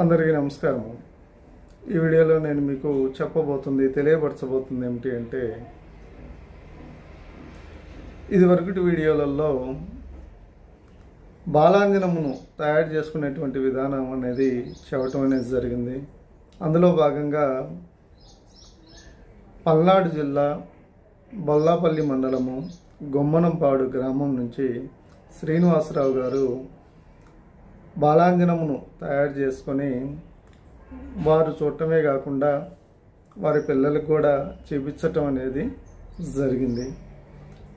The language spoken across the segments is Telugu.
అందరికీ నమస్కారం. ఈ వీడియోలో నేను మీకు తెలియపరచబోతుంది ఏమిటి అంటే, ఇదివరకటి వీడియోలలో బాలాంజనమును తయారు చేసుకునేటువంటి విధానం అనేది చెప్పటం అనేది జరిగింది. అందులో భాగంగా పల్నాడు జిల్లా బొల్లాపల్లి మండలము గొమ్మనంపాడు గ్రామం నుంచి శ్రీనివాసరావు గారు బాలాంజనమును తయారు చేసుకొని వారు చూడటమే కాకుండా వారి పిల్లలకు కూడా చూపించటం అనేది జరిగింది.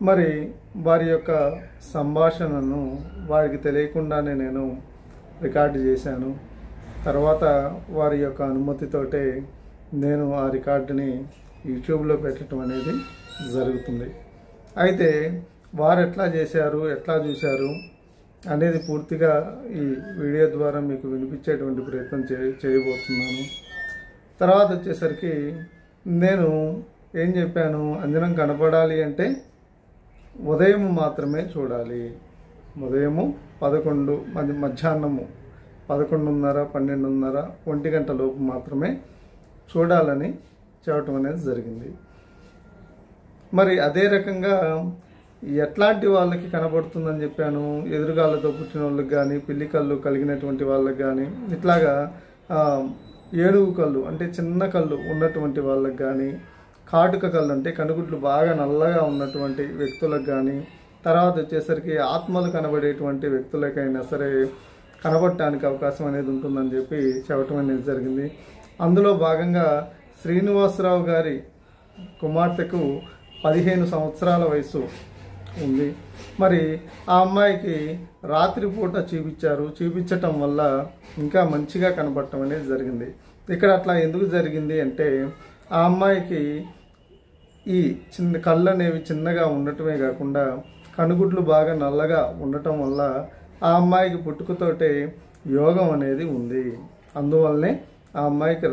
మరి వారి యొక్క సంభాషణను వారికి తెలియకుండానే నేను రికార్డు చేశాను. తర్వాత వారి యొక్క అనుమతితోటే నేను ఆ రికార్డుని యూట్యూబ్లో పెట్టడం అనేది జరుగుతుంది. అయితే వారు ఎట్లా చేశారు, ఎట్లా చూశారు అనేది పూర్తిగా ఈ వీడియో ద్వారా మీకు వినిపించేటువంటి ప్రయత్నం చేయబోతున్నాను. తర్వాత వచ్చేసరికి నేను ఏం చెప్పాను, అంజనం కనపడాలి అంటే ఉదయం మాత్రమే చూడాలి. ఉదయము 11 మధ్యాహ్నము 11:30, 12:30, 1 గంట లోపు మాత్రమే చూడాలని చెప్పటం అనేది జరిగింది. మరి అదే రకంగా ఎట్లాంటి వాళ్ళకి కనబడుతుందని చెప్పాను, ఎదురుగాళ్ళతో పుట్టిన వాళ్ళకి కానీ, పిల్లి కళ్ళు కలిగినటువంటి వాళ్ళకి కానీ, ఇట్లాగా ఏనుగు కళ్ళు అంటే చిన్న కళ్ళు ఉన్నటువంటి వాళ్ళకి కానీ, కాటుక కళ్ళు అంటే కనుగుడ్లు బాగా నల్లగా ఉన్నటువంటి వ్యక్తులకు కానీ, తర్వాత వచ్చేసరికి ఆత్మలు కనబడేటువంటి వ్యక్తులకైనా సరే కనబడటానికి అవకాశం అనేది ఉంటుందని చెప్పి చెప్పటం అనేది జరిగింది. అందులో భాగంగా శ్రీనివాసరావు గారి కుమార్తెకు 15 సంవత్సరాల వయసు ఉంది. మరి ఆ అమ్మాయికి రాత్రిపూట చూపించటం వల్ల ఇంకా మంచిగా కనపడటం అనేది జరిగింది. ఇక్కడ అట్లా ఎందుకు జరిగింది అంటే, ఆ అమ్మాయికి ఈ కళ్ళు అనేవి చిన్నగా ఉండటమే కాకుండా కనుగుడ్లు బాగా నల్లగా ఉండటం వల్ల ఆ అమ్మాయికి పుట్టుకతోటే యోగం అనేది ఉంది. అందువల్లనే ఆ అమ్మాయికి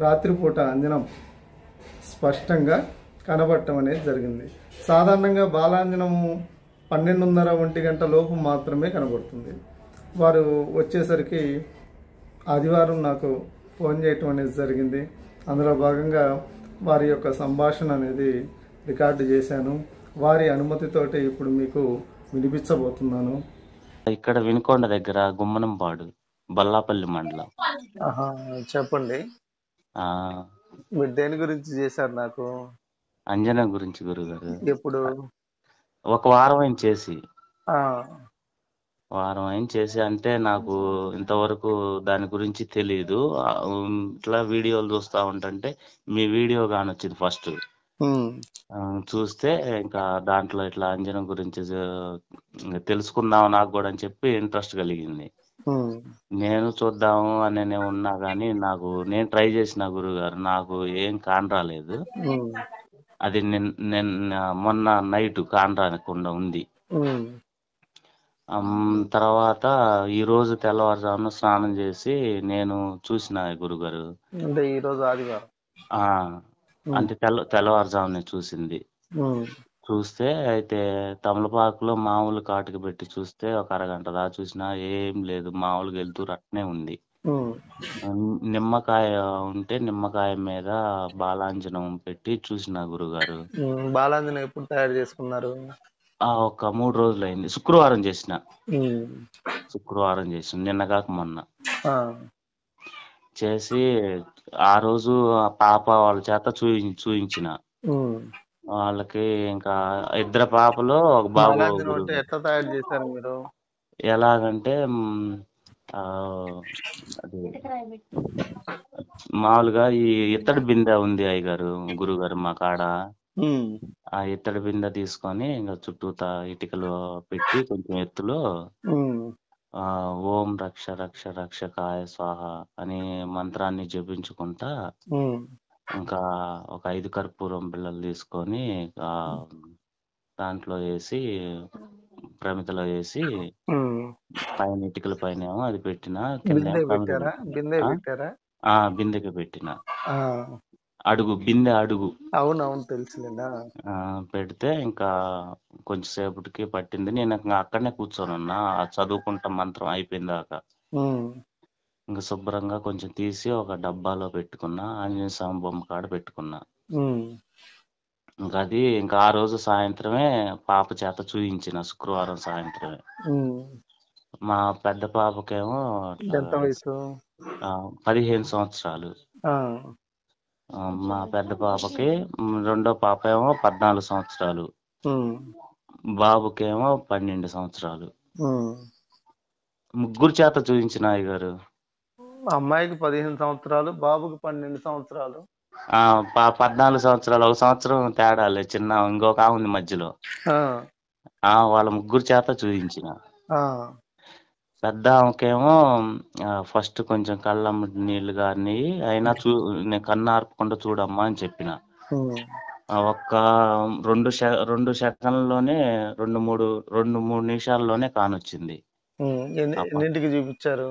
రాత్రిపూట అంజనం స్పష్టంగా కనబడటం అనేది జరిగింది. సాధారణంగా బాలాంజనము 12:30, 1 గంట లోపు మాత్రమే కనబడుతుంది. వారు వచ్చేసరికి ఆదివారం నాకు ఫోన్ చేయటం అనేది జరిగింది. అందులో భాగంగా వారి యొక్క సంభాషణ అనేది రికార్డు చేశాను. వారి అనుమతితోటి ఇప్పుడు మీకు వినిపించబోతున్నాను. ఇక్కడ వినుకొండ దగ్గర గుమ్మనంపాడు బల్లాపల్లి మండలం. చెప్పండి, మీరు దేని గురించి చేశారు? నాకు అంజనం గురించి గురుగారు. ఎప్పుడు? ఒక వారం అయిన చేసి అంటే నాకు ఇంతవరకు దాని గురించి తెలియదు. ఇట్లా వీడియోలు చూస్తా ఉంటుంటే మీ వీడియో కానొచ్చింది ఫస్ట్. చూస్తే ఇంకా దాంట్లో ఇట్లా అంజనం గురించి తెలుసుకుందాం నాకు కూడా అని చెప్పి ఇంట్రెస్ట్ కలిగింది. నేను చూద్దాము అనే ఉన్నా కానీ నేను ట్రై చేసిన గురుగారు, నాకు ఏం కానరాలేదు. అది మొన్న నైట్ కానరాకుండా ఉంది. తర్వాత ఈ రోజు తెల్లవారుజామున స్నానం చేసి నేను చూసిన గురుగారు. అంటే ఈ రోజు ఆదివారం అంటే తెల్లవారుజామునే చూసింది. చూస్తే అయితే తమలపాకులో మామూలు కాటుకు పెట్టి చూస్తే ఒక అరగంట దాకా చూసినా ఏం లేదు, మామూలుగా వెళ్తూ అట్నే ఉంది. నిమ్మకాయ ఉంటే నిమ్మకాయ మీద బాలాంజనం పెట్టి చూసిన గురుగారు. బాలాంజనం ఎప్పుడు తయారు చేసుకున్నారు? ఒక 3 రోజులు అయింది. శుక్రవారం చేసిన నిన్న కాక మొన్న చేసి ఆ రోజు ఆ పాప వాళ్ళ చేత చూయించిన. వాళ్ళకి ఇంకా 2 పాపలు, ఒక బాబు. ఎట్లా తయారు చేశారు మీరు? ఎలాగంటే అది మామూలుగా ఈ ఇత్తడి బిందె ఉంది అయ్యగారు, గురుగారు మా కాడ. ఆ ఇత్తడి బిందె తీసుకొని ఇంకా చుట్టూతా ఇటుకలు పెట్టి కొంచెం ఎత్తులో ఓం రక్ష రక్ష రక్షకాయ స్వాహ అని మంత్రాన్ని జపించుకుంటా ఇంకా ఒక 5 కర్పూరం బిళ్ళలు తీసుకొని దాంట్లో వేసి ప్రమితలో వేసి పైన ఇటుకల పైన అది పెట్టిన, బిందెకి పెట్టిన బిందె అడుగు. అవునవును, తెలుసులేండి. పెడితే ఇంకా కొంచెంసేపటికి పట్టింది. నేను అక్కడనే కూర్చొని ఉన్నా, చదువుకుంటా మంత్రం అయిపోయిన దాకా. ఇంక శుభ్రంగా కొంచెం తీసి ఒక డబ్బాలో పెట్టుకున్నా. ఆంజనేయ స్వామి బొమ్మ కాడ పెట్టుకున్నా. ఇంకా ఆ రోజు సాయంత్రమే పాప చేత చూయించిన, శుక్రవారం సాయంత్రమే. మా పెద్ద పాపకేమో ఎంత వయసు? 15 సంవత్సరాలు. మా పెద్ద పాపకి రెండో పాప ఏమో 14 సంవత్సరాలు. బాబుకేమో 12 సంవత్సరాలు. ముగ్గురు చేత చూపించిన అయ్యగారు. అమ్మాయికి 15 సంవత్సరాలు, బాబుకి 12 సంవత్సరాలు. 14 సంవత్సరాలు, ఒక సంవత్సరం తేడాలే చిన్న, ఇంకొక ఆమె ఉంది మధ్యలో. వాళ్ళ ముగ్గురు చేత చూపించిన. పెద్ద ఆమెకేమో ఫస్ట్ కొంచెం కళ్ళమ్మ నీళ్లు గారినాయి, అయినా నేను కన్ను ఆర్పకుండా చూడమ్మా అని చెప్పిన. ఒక్క 2 సెకండ్లోనే 2-3 నిమిషాల్లోనే కానొచ్చింది. ఎన్నింటికి చూపించారు?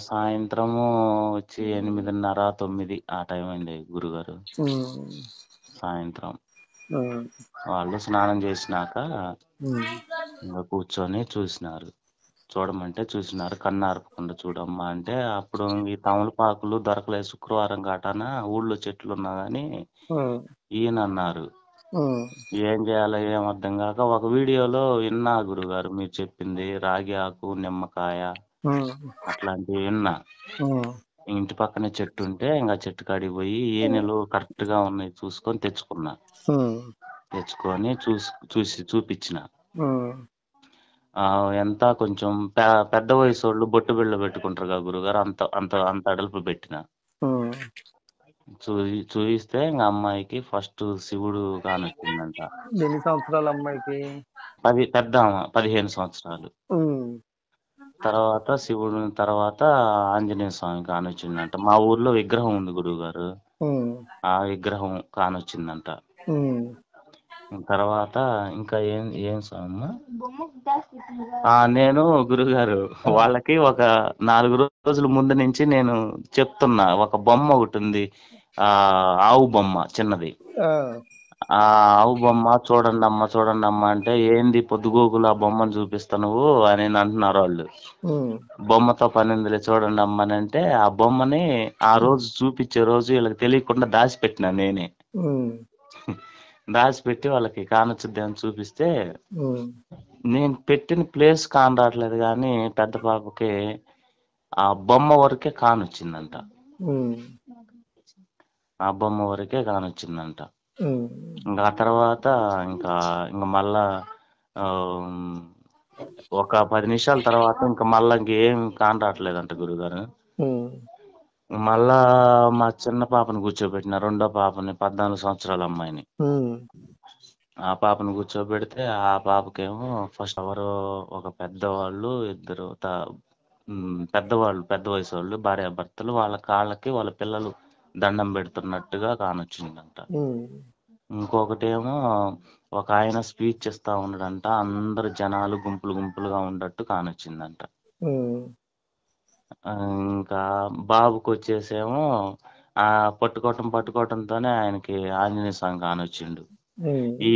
సాయంత్రము వచ్చి 8:30, 9 ఆ టైం అయింది గురుగారు. సాయంత్రం వాళ్ళు స్నానం చేసినాక ఇంకా కూర్చొని చూడమంటే చూసినారు. కన్ను ఆర్పకుండా చూడమ్మా అంటే అప్పుడు ఈ తమలపాకులు దొరకలేదు శుక్రవారం కాటాన, ఊళ్ళో చెట్లు ఉన్నా కానీ ఈయన అన్నారు. ఏం చేయాలో ఏం అర్థం కాక ఒక వీడియోలో విన్నా గురుగారు మీరు చెప్పింది, రాగి ఆకు, నిమ్మకాయ అట్లాంటివి విన్నా. ఇంటి పక్కనే చెట్టు ఉంటే ఇంకా చెట్టు కాడికి పోయి ఈనెలు కరెక్ట్ గా ఉన్నాయి చూసుకొని తెచ్చుకొని చూపించిన. ఎంత కొంచెం పెద్ద వయసు వాళ్ళు బొట్టు బిళ్ళ పెట్టుకుంటారు కదా గురుగారు, అంత అంత అంత అడల్పు పెట్టిన. చూయిస్తే ఇంకా అమ్మాయికి ఫస్ట్ శివుడు కానొచ్చిందంట. ఎన్ని సంవత్సరాలు అమ్మాయికి? పెద్ద 15 సంవత్సరాలు. తర్వాత శివుడు, తర్వాత ఆంజనేయ స్వామి కానొచ్చిందంట. మా ఊర్లో విగ్రహం ఉంది గురువుగారు, ఆ విగ్రహం కానొచ్చిందంట. తర్వాత ఇంకా ఏం స్వామి, నేను గురుగారు వాళ్ళకి ఒక 4 రోజుల ముందు నుంచి నేను చెప్తున్నా, ఒక బొమ్మ ఒకటి ఉంది, ఆవు బొమ్మ చిన్నది. ఆవు బొమ్మ చూడండి అమ్మ అంటే, ఏంది పొద్దుగోకులు ఆ బొమ్మను చూపిస్తా నువ్వు అని అంటున్నారు వాళ్ళు. బొమ్మతో పని ఉందిలే చూడండి అమ్మ అని అంటే, ఆ బొమ్మని ఆ రోజు చూపించే రోజు వీళ్ళకి తెలియకుండా దాచిపెట్టినా నేనే. దాచిపెట్టి వాళ్ళకి కానొచ్చుద్దని చూపిస్తే, నేను పెట్టిన ప్లేస్ కాని రావట్లేదు కానీ పెద్ద పాపకి ఆ బొమ్మ వరకే కానొచ్చిందంట. ఆ బొమ్మ వరకే కానొచ్చిందంట. ఇంకా ఆ తర్వాత ఇంకా మళ్ళా ఒక 10 నిమిషాల తర్వాత ఇంకా మళ్ళా ఇంకేం కానరావట్లేదంట గురుగారు. మళ్ళా మా చిన్న పాపను కూర్చోబెట్టిన, రెండో పాపని, 14 సంవత్సరాల అమ్మాయిని. ఆ పాపను కూర్చోబెడితే ఆ పాపకేమో ఫస్ట్ ఎవరు ఒక పెద్దవాళ్ళు, ఇద్దరు పెద్ద వయసు వాళ్ళు, భార్యాభర్తలు, వాళ్ళ కాళ్ళకి వాళ్ళ పిల్లలు దండం పెడుతున్నట్టుగా కానొచ్చిందంట. ఇంకొకటేమో ఒక ఆయన స్పీచ్ ఇస్తా ఉన్నాడంట, అందరు జనాలు గుంపులుగా ఉండట్టు కానొచ్చిందంట. ఇంకా బాబుకి వచ్చేసేమో పట్టుకోవటంతోనే ఆయనకి ఆంజనేయ స్వామి కానొచ్చిండు. ఈ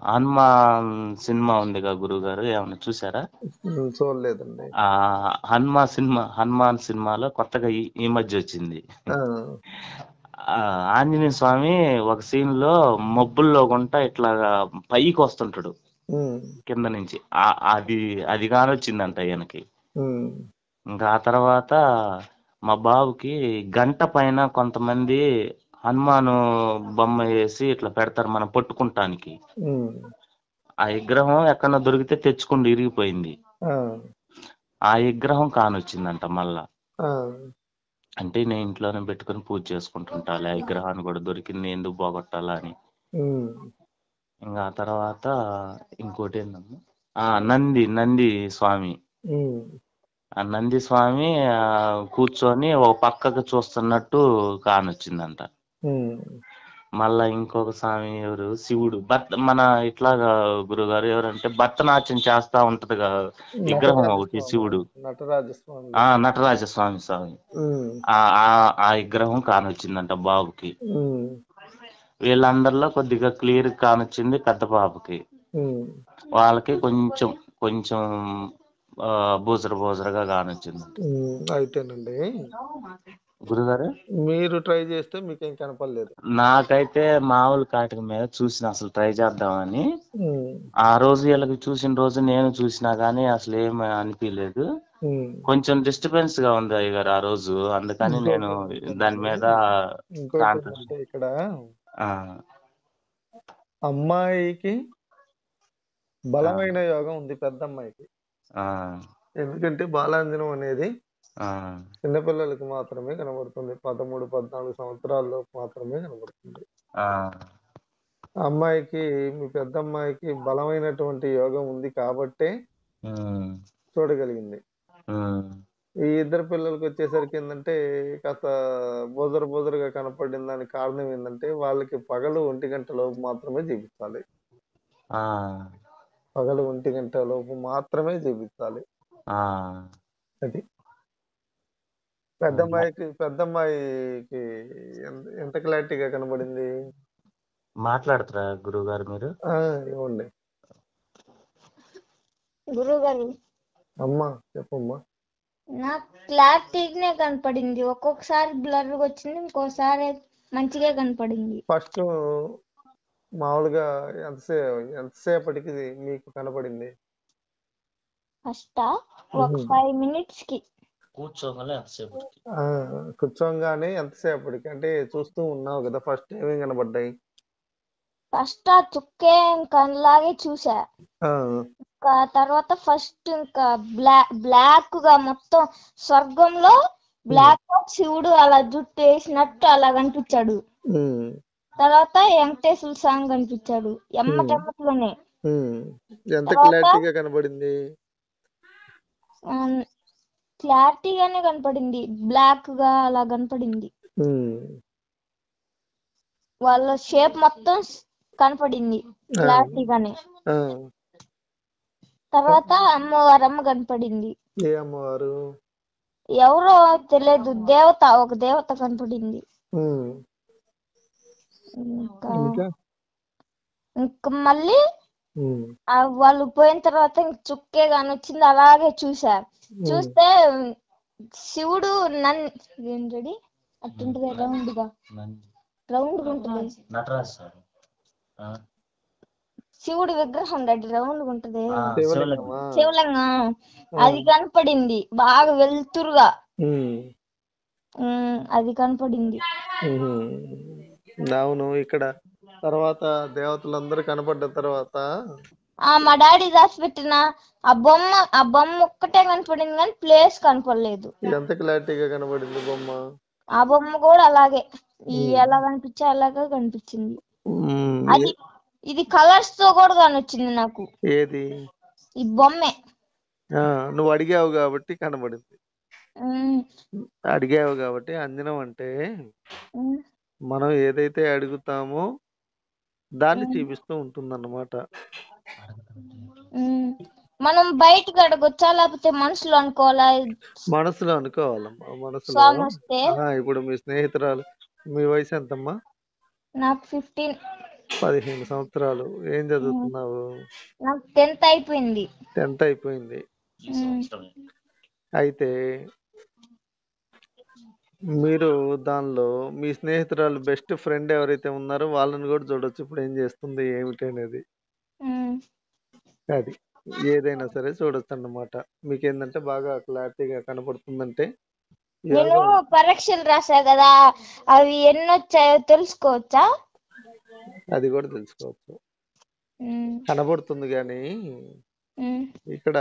హనుమాన్ సినిమా ఉంది కదా గురుగారు, ఏమన్నా చూసారా? చూడలేదండి. హనుమాన్ సినిమాలో కొత్తగా ఈ మధ్య వచ్చింది. ఆంజనేయ స్వామి ఒక సీన్ లో మబ్బుల్లో గుంటా ఇట్లా పైకి వస్తుంటాడు కింద నుంచి, అది కానొచ్చిందంట ఈయనకి. ఇంకా ఆ తర్వాత మా బాబుకి గంట పైన కొంతమంది హనుమాను బొమ్మ వేసి ఇట్లా పెడతారు మనం పట్టుకుంటానికి. ఆ విగ్రహం ఎక్కడన్నా దొరికితే తెచ్చుకుంటూ ఇరిగిపోయింది. ఆ విగ్రహం కానొచ్చిందంట మళ్ళా. అంటే నేను ఇంట్లోనే పెట్టుకుని పూజ చేసుకుంటుంటా, ఆ విగ్రహాన్ని కూడా దొరికింది ఎందుకు పోగొట్టాలా అని. ఇంకా ఆ తర్వాత ఇంకోటి ఏంటమ్మా, నంది స్వామి. ఆ నంది స్వామి కూర్చొని ఒక పక్కకు చూస్తున్నట్టు కానొచ్చిందంట. మళ్ళా ఇంకొక స్వామి ఎవరు, శివుడు మన ఇట్లాగా గురుగారు ఎవరంటే భరతనాట్యం చేస్తా ఉంటది కదా విగ్రహం ఒకటి, శివుడు, నటరాజస్వామి ఆ విగ్రహం కానొచ్చిందంట బాబుకి. వీళ్ళందరిలో కొద్దిగా క్లియర్ కానొచ్చింది పెద్ద పాపకి. వాళ్ళకి కొంచెం బూజరగా కానొచ్చింది. అయితేనండి గురుగారు మీరు ట్రై చేస్తే మీకేం కనపడలేదు. నాకైతే మామూలు కాటిక మీద చూసిన అసలు ట్రై చేద్దామని. ఆ రోజు వీళ్ళకి చూసిన రోజు నేను చూసినా గానీ అసలు ఏమి అనిపించలేదు. కొంచెం డిస్టర్బెన్స్ గా ఉంది అయ్యగారు ఆ రోజు, అందుకని నేను దాని మీద ఇంకోటి ఇక్కడ ఆ, అమ్మాయికి బలమైన యోగం ఉంది పెద్ద అమ్మాయికి. ఆ, ఎందుకంటే బాలాంజనం అనేది ఆ, చిన్నపిల్లలకి మాత్రమే కనబడుతుంది. 13, 14 సంవత్సరాల్లో మాత్రమే కనబడుతుంది. ఆ, అమ్మాయికి, మీ పెద్ద అమ్మాయికి బలమైనటువంటి యోగం ఉంది కాబట్టే ఉమ్, చూడగలిగింది. ఉమ్, ఈ ఇద్దరు పిల్లలకి వచ్చేసరికి ఏంటంటే కాస్త బోజరుగా కనపడిన దానికి కారణం ఏంటంటే వాళ్ళకి పగలు 1 గంటలోపు మాత్రమే చూపించాలి. ఆ, పగలు 1 గంటలోపు మాత్రమే చూపించాలి. ఆ. అది పెద్ద అమ్మాయికి ఎంత క్లారిటీగా కనబడింది? మాట్లాడతారా గురువు గారు మీరు? ఇవ్వండి గురువు గారు. అమ్మా, చెప్పమ్మా. నాకు క్లారిటీగానే కనపడింది, ఒక్కొక్కసారి బ్లర్ వచ్చింది, ఇంకోసారి మంచిగా కనపడింది. ఫస్ట్ మామూలుగా ఎంతసేపటికి మీకు కనపడింది? ఫస్ట్ ఒక 5 minutes కి. కూర్చోగానే ఎంతసేపటికి అంటే చూస్తూ ఉన్నావు కదా, ఫస్ట్ ఏమేమి కనబడ్డాయి? ఫస్ట్ ఆ చుక్కే కళ్ళలాగే చూసా. ఇంకా తర్వాత ఫస్ట్ ఇంకా బ్లాక్ గా మొత్తం స్వర్గంలో బ్లాక్ శివుడు అలా జుట్టు వేసినట్టు అలా కనిపించాడు. తర్వాత వెంకటేశ్వర స్వామి కనిపించాడు ఎమ్మటెమ్మట్లోనే. ఎంత క్లారిటీగా కనబడింది? క్లారిటీగానే కనపడింది, బ్లాక్ గా అలా కనపడింది. వాళ్ళ షేప్ మొత్తం కనపడింది క్లారిటీగానే. తర్వాత అమ్మ కనపడింది. ఏ అమ్మవారు? ఎవరో తెలియదు, ఒక దేవత కనపడింది. ఇంకా మళ్ళీ వాళ్ళు పోయిన తర్వాత ఇంక చుక్కే గాని వచ్చింది, అలాగే చూసా. చూస్తే శివుడు ఏంటది అట్టుంటది, రౌండ్ గా ఉంటుంది శివుడి విగ్రహం, రౌండ్ గా ఉంటది శివలింగం, అది కనపడింది బాగా వెలుతురుగా. అది కనపడింది. అవును. ఇక్కడ తర్వాత దేవతలందరూ కనపడ్డ తర్వాత మా డాడీ దాచిపెట్టిన ఆ బొమ్మ ఒక్కటే కనపడింది కానీ ప్లేస్ కనపడలేదు. ఎంత క్లారిటీగా కనపడింది బొమ్మ? ఆ బొమ్మ కూడా అలాగే ఎలా కనిపించే అలాగే కనిపించింది. అది ఇది కలర్స్ తో కూడా కనొచ్చింది నాకు. ఏది? ఈ బొమ్మే. నువ్వు అడిగావు కాబట్టి కనబడింది. అడిగావు కాబట్టి అంజనం అంటే మనం ఏదైతే అడుగుతామో దాన్ని చూపిస్తూ ఉంటుందన్నమాట. మనం బయటకు అడగొచ్చా లేకపోతే మనసులో అనుకోవాలా? మనసులో అనుకోవాలమ్మా, మనసులో. ఇప్పుడు మీ స్నేహితురాలు, మీ వయసు ఎంతమ్మా? నాకు 15 సంవత్సరాలు. ఏం చదువుతున్నావు? నాకు 10th అయిపోయింది. 10th అయిపోయింది. అయితే మీరు దానిలో మీ స్నేహితురాలు బెస్ట్ ఫ్రెండ్ ఎవరైతే ఉన్నారో వాళ్ళని కూడా చూడొచ్చు, ఇప్పుడు ఏం చేస్తుంది ఏమిటి అనేది. అది ఏదైనా సరే చూడొచ్చు అన్నమాట. మీకేందంటే బాగా క్లారిటీగా కనపడుతుందంటే నేను పరీక్షలు రాసా కదా, అవి ఎన్ని వచ్చాయో తెలుసుకోవచ్చా? అది కూడా తెలుసుకోవచ్చు, కనబడుతుంది. కానీ ఇక్కడ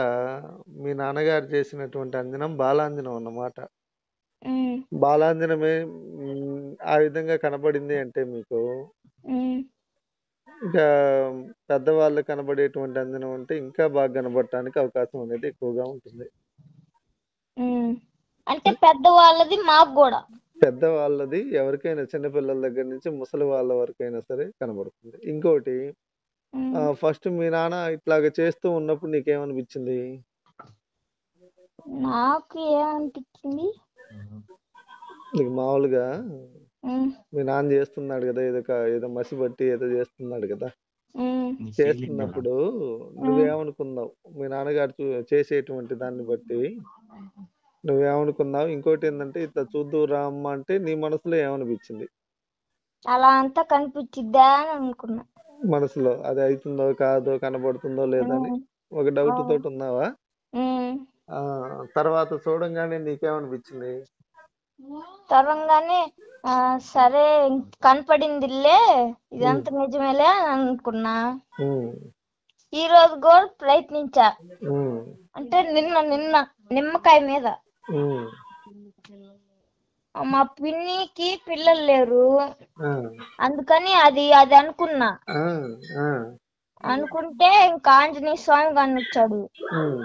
మీ నాన్నగారు చేసినటువంటి అంజనం బాలాంజనం అన్నమాట. బాలాంజనమే ఆ విధంగా కనబడింది అంటే మీకు ఇంకా పెద్దవాళ్ళు కనబడేటువంటి అంజనం అంటే ఇంకా బాగా కనబడటానికి అవకాశం అనేది ఎక్కువగా ఉంటుంది. అంటే పెద్దవాళ్ళది మాకు కూడా, పెద్దవాళ్ళది ఎవరికైనా చిన్నపిల్లల దగ్గర నుంచి ముసలి వాళ్ళ వరకైనా సరే కనబడుతుంది. ఇంకోటి, ఫస్ట్ మీ నాన్న ఇట్లాగ చేస్తూ ఉన్నప్పుడు నీకేమనిపించింది? నాకు ఏమనిపించింది, నీకు మామూలుగా మీ నాన్న చేస్తున్నాడు కదా, ఏదో మసి బట్టి ఏదో చేస్తున్నాడు కదా, ఉమ్, నీ ఫీలింగ్ ఎలా? చేస్తున్నప్పుడు నువ్వేమనుకున్నావు? మీ నాన్నగారు చేసేటువంటి దాన్ని బట్టి నువ్వేమనుకున్నావు? ఇంకోటి ఏంటంటే ఇట్లా చూద్దువు రా అమ్మ అంటే నీ మనసులో ఏమనిపించింది? అలా అంతా కనిపించిద్దా అని అనుకున్నా. మనసులో అది అవుతుందో కాదో, కనబడుతుందో లేదని ఉమ్, ఒక డౌట్ అవును. తోటి ఉన్నావా? ఉమ్, ఆ తర్వాత చూడంగానే నీకేమనిపించింది? తరంగానే సరే కనపడిందిలే, ఇదంతా నిజమేలే అని అనుకున్నా. ఉమ్, ఈ రోజు కూడా ప్రయత్నించా, ఉమ్, అంటే నిన్న నిమ్మకాయ మీద. ఉమ్, మా పిన్నికి పిల్లలు లేరు, ఆ, అందుకని అది అనుకున్నా. ఆ, ఆ, అనుకుంటే ఇంకా ఆంజనేయ స్వామి కనిపించాడు. ఉమ్,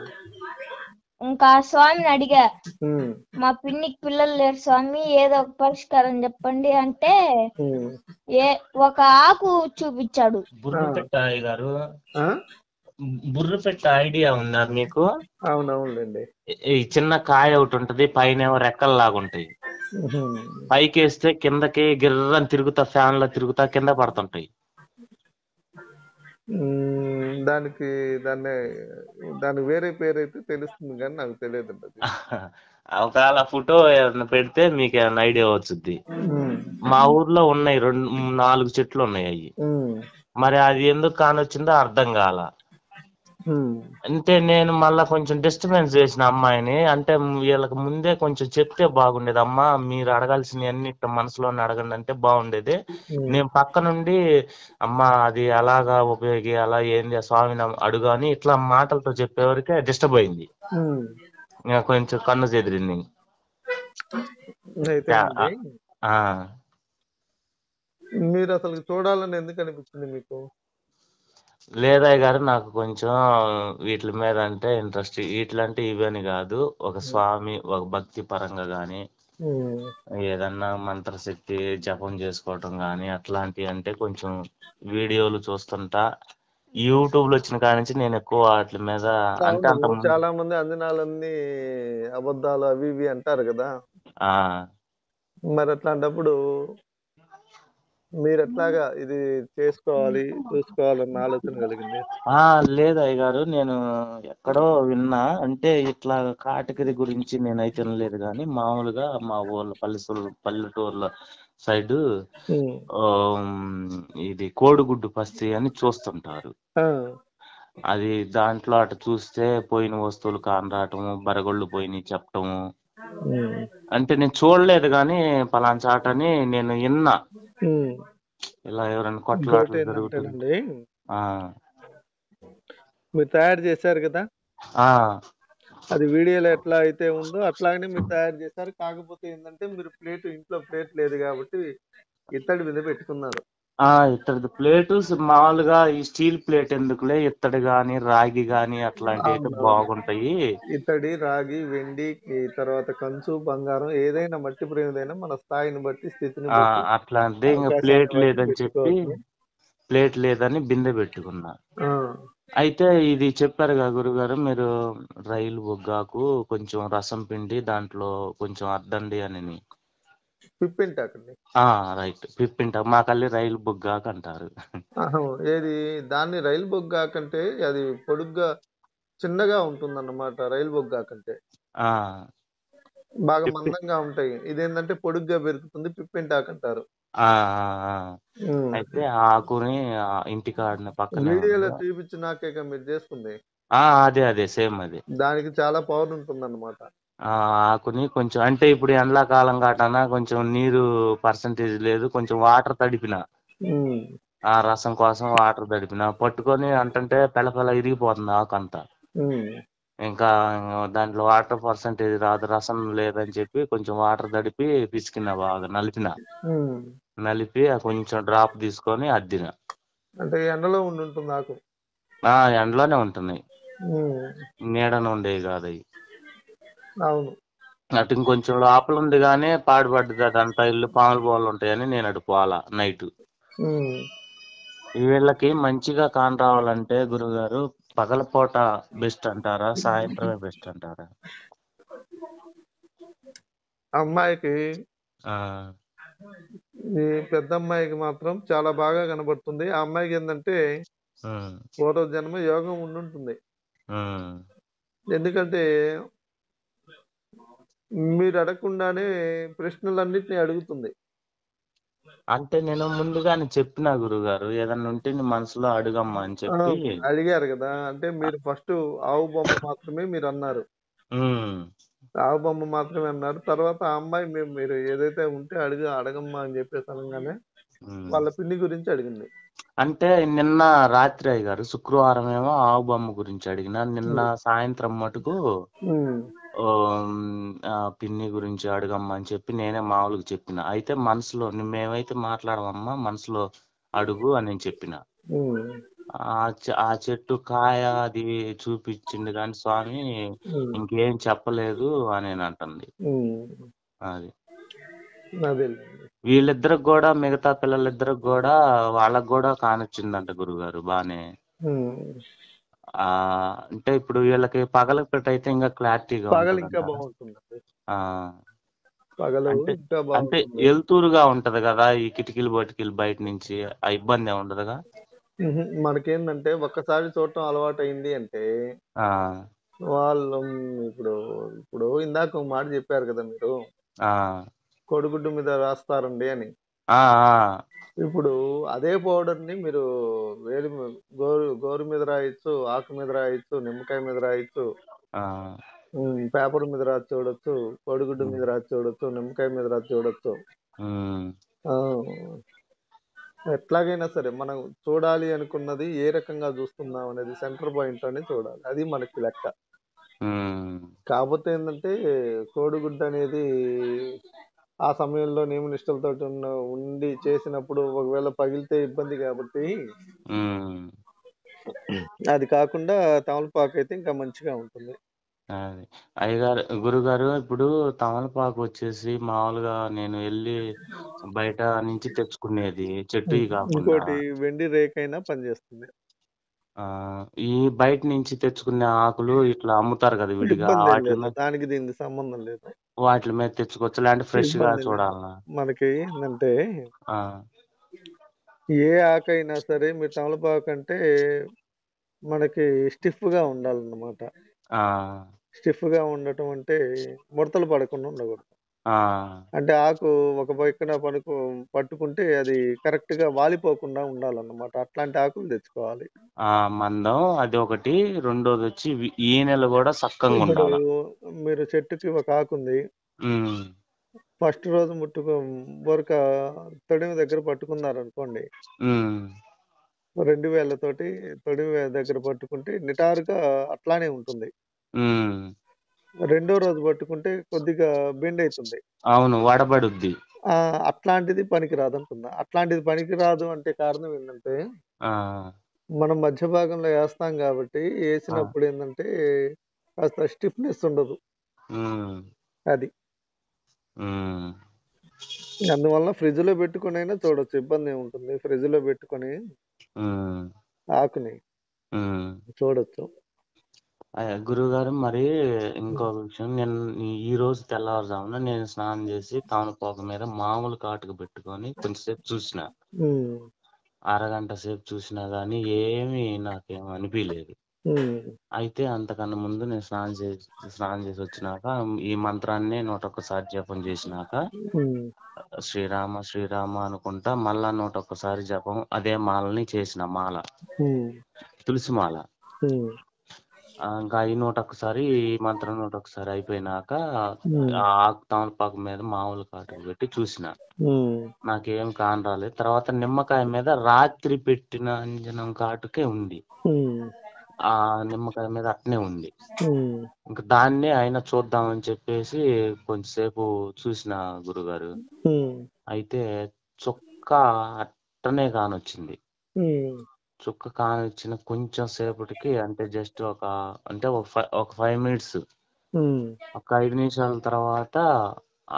ఇంకా ఆ స్వామిని అడిగా, ఉమ్, మా పిన్నికి పిల్లలు లేరు స్వామి, ఏదో ఒక పరిష్కారం చెప్పండి అంటే ఉమ్, ఒక ఆకు చూపించాడు. బుర్రపెట్ట అయ్యగారు, ఆ? బుర్రపెట్ట ఐడియా ఉందా మీకు? అవునవునండి. ఈ చిన్న కాయ ఒకటి ఉంటది, పైన ఏమో రెక్కల్లాగా ఉంటాయి. ఉహుం. పైకి వేస్తే కిందకి గిర్రని తిరుగుతా, ఫ్యాన్ లో తిరుగుతా కింద పడుతుంటాయి. దానికి దానికి వేరే పేరు అయితే తెలుస్తుంది కానీ నాకు తెలియదు అది. ఒకవేళ ఫోటో ఏమన్నా పెడితే మీకు ఏమన్నా ఐడియా వచ్చుద్ది. ఉమ్, మా ఊర్లో ఉన్నాయి 4 చెట్లు ఉన్నాయి అవి. ఉమ్, మరి అది ఎందుకు కానొచ్చిందో అర్థం కాల. ఉమ్, అంటే నేను మళ్ళా కొంచెం డిస్టర్బెన్స్ చేసిన అమ్మాయిని, అంటే వీళ్ళకి ముందే కొంచెం చెప్తే బాగుండేది. అమ్మా మీరు అడగాల్సినవి అన్ని ఇట్లా మనసులోనే అడగండి అంటే బాగుండేది. ఉమ్, నేను పక్క నుండి అమ్మా అది అలాగా ఉపయోగి అలా ఏంది ఆ స్వామిని అడుగు అని ఇట్లా మాటలతో చెప్పేవరకే డిస్టర్బ్ అయింది. ఉమ్. ఇంకా కొంచెం కన్ను చెదిరింది. అయితేనండి, ఆ మీరు అసలు చూడాలని ఎందుకు అనిపించింది మీకు? లేదయ్య గారు, నాకు కొంచెం వీటి మీద అంటే ఇంట్రెస్ట్. వీటిలంటే ఇవని కాదు, ఒక స్వామి ఒక భక్తి పరంగా గాని, ఉమ్, ఏదన్నా మంత్రశక్తి జపం చేసుకోవటం గాని అట్లాంటివి అంటే కొంచెం వీడియోలు చూస్తుంటా. యూట్యూబ్ లో వచ్చిన కాడి నుంచి నేను ఎక్కువ వాటి మీద అంటే అవును, అంత ముందు చాలా మంది అంజనాలన్నీ అబద్ధాలు అవి ఇవి అంటారు కదా. ఆ మరి అట్లాంటప్పుడు మీరు ఎట్లాగా ఇది చేసుకోవాలి చూసుకోవాలన్న ఆలోచన కలిగింది? లేదు అయ్య గారు, నేను ఎక్కడో విన్నా. అంటే ఇట్లా కాటగిరి గురించి నేనైతే వినలేదు కానీ మామూలుగా మా ఊర్లో పల్లెటూర్ల సైడ్ ఉమ్, ఇది కోడిగుడ్డు పస్తి అని చూస్తుంటారు. ఆ, అది దాంట్లో అటు చూస్తే పోయిన వస్తువులు కానరాటము, బరగొళ్ళు పోయినవి చెప్పటము. ఉమ్, అంటే నేను చూడలేదు కానీ పలానా చాటని నేను విన్నా. ఉమ్. ఇలా ఎవరైనా ఇంకోటి కొట్లాటలు జరుగుతుంది. ఏంటంటేనండి, ఆ మీరు తయారు చేశారు కదా, ఆ అది వీడియోలో ఎట్లా అయితే ఉందో అట్లాగనే మీరు తయారు చేశారు. కాకపోతే ఏంటంటే మీరు ఇంట్లో ప్లేట్ లేదు కాబట్టి ఇత్తడి మీద పెట్టుకున్నారు. ఇత్తడి ప్లేటు మామూలుగా ఈ స్టీల్ ప్లేట్ ఎందుకులే, ఇత్తడి గాని రాగి గాని అట్లాంటివి అయితే అవునవును. బాగుంటాయి. ఇత్తడి, రాగి, వెండి, ఈ తర్వాత కంచు, బంగారం ఏదైనా మట్టి ప్రేమిదైనా మన స్థాయిని బట్టి, స్థితిని బట్టి, అట్లాంటిది ఇంకా అవకాశాన్ని ప్లేట్ బట్టి లేదని చెప్పి పెట్టుకోవచ్చు. ప్లేట్ లేదని బిందె పెట్టుకున్నా. ఆ, అయితే ఇది చెప్పారుగా గురుగారు మీరు, రైలు బొగ్గాకు కొంచెం రసం పిండి దాంట్లో కొంచెం అద్దండి అని. పిప్పింటాకండి. రైట్, పిప్పింట మాకల్లి రైలు బొగ్గాకు అంటారు. ఆహా, ఏది దాన్ని రైలు బొగ్గా కంటే అది పొడుగ్గా చిన్నగా ఉంటుందన్నమాట. రైలు బొగ్గా కంటే ఆ బాగా పిప్పి మందంగా ఉంటాయి. ఇదేంటంటే పొడుగ్గా పెరుగుతుంది, పిప్పింటాకు అంటారు. ఆ ఆ ఆ. ఉమ్. అయితే ఆ ఆకుని ఇంటికాడిన పక్కనే వీడియోలో ఉంది. చూపించినాకే మీరు చేసుకుంది. అదే సేమ్ అది. దానికి చాలా పవర్ ఉంటుందన్నమాట. ఆకుని కొంచెం అంటే ఇప్పుడు ఎండాకాలం కాటనా కొంచెం నీరు పర్సంటేజ్ లేదు, కొంచెం వాటర్ తడిపిన ఉమ్, ఆ రసం కోసం వాటర్ తడిపిన పట్టుకొని అంటే పెళ్ళ ఇరిగిపోతుంది ఆకు అంతా. ఉమ్, ఇంకా దాంట్లో వాటర్ పర్సంటేజ్ రాదు, రసం లేదని చెప్పి కొంచెం వాటర్ తడిపి పిసికిన, బాగా ఉమ్. నలిపి కొంచెం డ్రాప్ తీసుకొని అద్దిన. అంటే ఎండలో ఉంటుంది ఆకు. ఎండలోనే ఉంటున్నాయి, ఉమ్, నీడన ఉండేవి కాదు అవి. అవును. అటు ఇంకొంచెం లోపల ఉంది కానీ పాడుపడ్డది, అదంతా ఇల్లు పాములు బోళ్ళు ఉంటాయని నేను అటు పోలా నైట్. ఉమ్. వీళ్ళకి మంచిగా కాన్ రావాలంటే గురుగారు పగలపూట బెస్ట్ అంటారా, సాయంత్రమే బెస్ట్ అంటారా? అమ్మాయికి, ఆ ఈ పెద్ద అమ్మాయికి మాత్రం చాలా బాగా కనబడుతుంది. ఆ అమ్మాయికి ఏంటంటే ఉమ్, పూర్వజన్మ యోగం ఉండుంటుంది. ఉమ్. ఎందుకంటే మీరు అడగకుండానే ప్రశ్నలన్నిటిని అడుగుతుంది. అంటే నేను ముందుగానే చెప్పిన గురుగారు, ఏదన్నా ఉంటే నీ మనసులో అడుగమ్మా అని చెప్పి. అడిగారు కదా, అంటే మీరు ఫస్ట్ ఆవు బొమ్మ మాత్రమే మీరు అన్నారు. ఉమ్, ఆవు బొమ్మ మాత్రమే అన్నారు. తర్వాత ఆ అమ్మాయి మీరు ఏదైతే ఉంటే అడగమ్మా అని చెప్పేసి అనగానే ఉమ్. వాళ్ళ పిన్ని గురించి అడిగింది. అంటే నిన్న రాత్రి అయ్యగారు, శుక్రవారం ఏమో ఆవు బొమ్మ గురించి అడిగిన, నిన్న సాయంత్రం మటుకు ఉమ్, పిన్ని గురించి అడగమ్మా అని చెప్పి నేనే మామూలుగా చెప్పిన. అయితే మనసులో మేమైతే మాట్లాడమమ్మా, మనసులో అడుగు అని నేను చెప్పిన. ఉమ్, ఆ చెట్టు కాయ అది చూపించిండు కానీ స్వామి ఉమ్, ఇంకేం చెప్పలేదు అని అంటుంది. ఉమ్. అది అదే. వీళ్ళిద్దరికి కూడా, మిగతా పిల్లలిద్దరికి కూడా, వాళ్ళకి కూడా కానొచ్చిందంట గురుగారు బానే. ఉమ్. ఆ అంటే ఇప్పుడు వీళ్ళకి పగలకి పెట్టయితే ఇంకా క్లారిటీగా పగలు ఉంటది ఇంకా అంటారా? బాగుంటుంది. ఆ పగలు అంటే ఇంకా అంటే బాగుంటుంది. వెలుతురుగా ఉంటది కదా ఈ కిటికీలు బటికీలు బయట నుంచి, ఆ ఇబ్బంది ఏమి ఉండదుగా? మనకేందంటే ఒక్కసారి చూడటం అలవాటు అయింది అంటే ఆ వాళ్ళు ఇప్పుడు ఇప్పుడు ఇందాక ఒక మాట చెప్పారు కదా మీరు, ఆ కోడిగుడ్డు మీద రాస్తారండి అని. ఆ ఇప్పుడు అదే పౌడర్ ని మీరు గోరు మీద రాయొచ్చు, ఆకు మీద రాయొచ్చు, నిమ్మకాయ మీద రాయొచ్చు, ఆ పేపర్ మీద రాసి చూడొచ్చు, కోడిగుడ్డు ఉమ్, మీద రాసి చూడొచ్చు, నిమ్మకాయ మీద రాసి చూడొచ్చు. ఉమ్, ఆ, ఎట్లాగైనా సరే మనం చూడాలి అనుకున్నది ఏ రకంగా చూస్తున్నాం అనేది సెంటర్ పాయింట్ అని చూడాలి. అది మనకి లెక్క. ఉమ్, కాకపోతే ఏంటంటే కోడిగుడ్డు అనేది ఆ సమయంలో నియమనిష్టలతో ఉండి చేసినప్పుడు ఒకవేళ పగిలితే ఇబ్బంది కాబట్టి ఉమ్. అది కాకుండా తమలపాకు అయితే ఇంకా మంచిగా ఉంటుంది. అది అయ్యగారు, గురుగారు, ఇప్పుడు తమలపాకు వచ్చేసి మామూలుగా నేను వెళ్ళి బయట నుంచి తెచ్చుకునేది చెట్టు కాకుండా, ఇంకోటి వెండి రేకైనా పనిచేస్తుంది. ఆ ఈ బయట నుంచి తెచ్చుకునే ఆకులు ఇట్లా అమ్ముతారు కదా విడిగా, ఇబ్బంది ఏం వాటి లేదు, మీద దానికి దీనికి సంబంధం లేదు. తెచ్చుకోవచ్చు, లేదంటే ఫ్రెష్ గా ఇబ్బంది లేదు. చూడాలనా? మనకి ఏంటంటే ఆ ఏ ఆకైనా సరే మీరు తమలపాకు అంటే మనకి స్టిఫ్ గా ఉండాలన్నమాట. ఆ స్టిఫ్ గా ఉండటం అంటే ముడతలు పడకుండా ఉండకూడదు. ఆ అంటే ఆకు ఒక పక్కన పట్టుకుంటే అది కరెక్ట్ గా వాలిపోకుండా ఉండాలన్నమాట. అట్లాంటి ఆకులు తెచ్చుకోవాలి. ఆ మందం అది ఒకటి, రెండోది వచ్చి ఈనెలు కూడా సక్కంగా ఇప్పుడు ఉండాల. మీరు చెట్టుకి ఒక ఆకు ఉంది, ఉమ్, ఫస్ట్ రోజు బొరక తొడిమి దగ్గర పట్టుకున్నారనుకోండి, ఉమ్, 2000తోటి తొడిమి దగ్గర పట్టుకుంటే నిటారుగా అట్లానే ఉంటుంది. ఉమ్. రెండో రోజు పట్టుకుంటే కొద్దిగా బెండ్ అవుతుంది. అవును, వడబడుద్ది. అట్లాంటిది పనికిరాదు అంటున్నా. అట్లాంటిది పనికిరాదు అంటే కారణం ఏంటంటే ఆ మనం మధ్య భాగంలో వేస్తాం కాబట్టి ఆ వేసినప్పుడు ఏంటంటే కాస్త స్టిఫ్నెస్ ఉండదు. ఉమ్, అది ఉమ్, అందువల్ల ఫ్రిడ్జ్ లో పెట్టుకుని అయినా చూడొచ్చు, ఇబ్బంది ఏముంటుంది. ఫ్రిడ్జ్ లో పెట్టుకొని ఉమ్, ఆకుని ఉమ్. చూడొచ్చు. గురువుగారు, మరి ఇంకో విషయం, నేను ఈ రోజు తెల్లవారుజామున నేను స్నానం చేసి తమలపాకు మీద మామూలు కాటుకు పెట్టుకొని కొంచెంసేపు చూసిన. ఉమ్, అరగంట సేపు చూసినా గానీ ఏమీ నాకేం అనిపించలేదు. ఉమ్, అయితే అంతకన్నా ముందు నేను స్నానం చేసి వచ్చినాక ఈ మంత్రాన్ని 101 జపం చేసినాక, ఉమ్, శ్రీరామ శ్రీరామ అనుకుంటా మళ్ళా 101 జపం అదే మాలని చేసిన మాల, ఉమ్, తులసి మాల. ఉమ్, ఇంకా ఈ 101 ఈ మంత్రం 101 అయిపోయినాక ఉమ్, ఆ తమలపాకు మీద మామూలు కాటుకు పెట్టి చూసిన. ఉమ్, నాకేం కానరాలేదు. తర్వాత నిమ్మకాయ మీద రాత్రి పెట్టిన అంజనం కాటుకే ఉంది. ఉమ్, ఆ నిమ్మకాయ మీద అట్నే ఉంది. ఉమ్, ఇంకా దాన్నే అయినా చూద్దామని చెప్పేసి కొంచెంసేపు చూసిన గురుగారు. ఉమ్, అయితే చుక్క అట్టనే కానొచ్చింది. ఉమ్, చుక్క కానొచ్చిన కొంచెం సేపటికి, అంటే జస్ట్ ఒక 5 మినిట్స్, ఉమ్, ఒక 5 నిమిషాల తర్వాత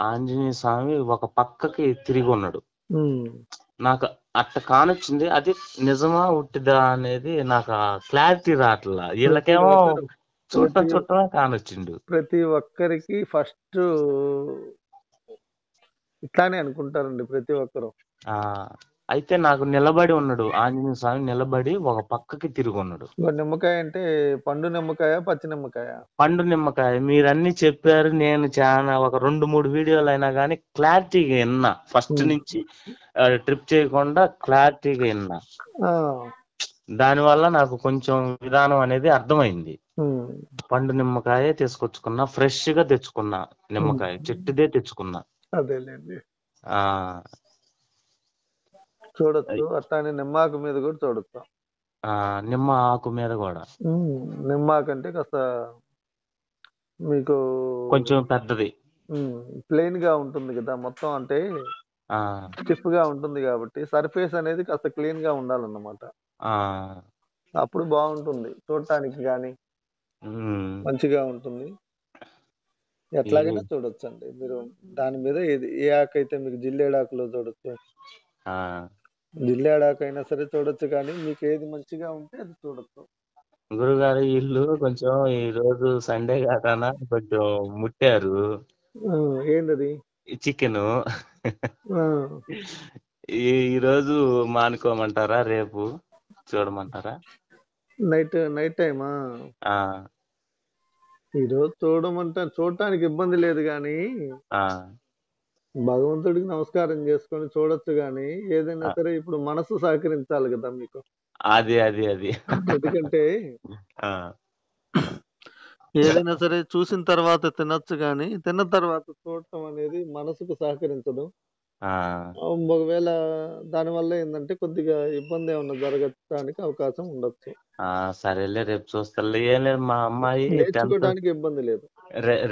ఆంజనేయ స్వామి ఒక పక్కకి తిరిగి ఉన్నాడు. ఉమ్. నాకు అట్ట కానొచ్చింది. అది నిజమా ఉట్టిదా అనేది నాకు క్లారిటీ రావట్లా. ప్రతి వీళ్ళకేమో ఒక్కరు ప్రతి చూడటమే కానొచ్చిండు. ప్రతి ఒక్కరికి ఫస్ట్ ఇట్లానే అనుకుంటారండి ప్రతి ఒక్కరు. ఆ అయితే నాకు నిలబడి ఉన్నాడు, ఆంజనేయ స్వామి నిలబడి ఒక పక్కకి తిరిగి ఉన్నాడు. నిమ్మకాయ అంటే పండు నిమ్మకాయ, పచ్చి నిమ్మకాయ? పండు నిమ్మకాయ. మీరన్నీ చెప్పారు, నేను చాలా ఒక 2-3 వీడియోలు అయినా కానీ క్లారిటీగా విన్నా, ఫస్ట్ నుంచి ట్రిప్ చేయకుండా క్లారిటీగా విన్నా. దానివల్ల నాకు కొంచెం విధానం అనేది అర్థమైంది. పండు నిమ్మకాయ తీసుకొచ్చుకున్నా, ఫ్రెష్ గా తెచ్చుకున్నా, నిమ్మకాయ చెట్టుదే తెచ్చుకున్నా. అదేలేండి, ఆ చూడొచ్చు. అట్లానే నిమ్మాకు మీద కూడా చూడొచ్చు. నిమ్మ ఆకు మీద కూడా. నిమ్మాకు అంటే కాస్త మీకు కొంచెం పెద్దది, ప్లెయిన్ గా ఉంటుంది కదా మొత్తం, అంటే స్టిఫ్ గా ఉంటుంది కాబట్టి సర్ఫేస్ అనేది కాస్త క్లీన్ గా ఉండాలన్నమాట. అప్పుడు బాగుంటుంది చూడటానికి గాని, మంచిగా ఉంటుంది. ఎట్లాగైనా చూడొచ్చు అండి మీరు. దాని మీద ఏ ఆకు అయితే మీకు జిల్లేడాకులో చూడొచ్చు, జిల్లేడాకైనా సరే చూడొచ్చు, కానీ మీకు ఏది మంచిగా ఉంటే అది చూడొచ్చు. గురుగారు వీళ్ళు కొంచెం ఈ రోజు సండే కాదనా కొంచెం ముట్టారు. ఏంటది? చికెన్. ఈ రోజు మానుకోమంటారా, రేపు చూడమంటారా? నైట్ టైమా? ఈరోజు చూడటానికి ఇబ్బంది లేదు, కానీ భగవంతుడికి నమస్కారం చేసుకొని చూడొచ్చు. కానీ ఏదైనా సరే ఇప్పుడు మనసు సహకరించాలి కదా మీకు. అది ఎందుకంటే ఏదైనా సరే చూసిన తర్వాత తినొచ్చు, కానీ తిన్న తర్వాత చూడటం అనేది మనసుకు సహకరించదు. ఒకవేళ దానివల్ల ఏంటంటే కొద్దిగా ఇబ్బంది ఏమన్నా జరగడానికి అవకాశం ఉండొచ్చు. సరేలే, రేపు చూస్తాలే. ఏం లేదు, మా అమ్మాయి నేర్చుకోవడానికి ఇబ్బంది లేదు.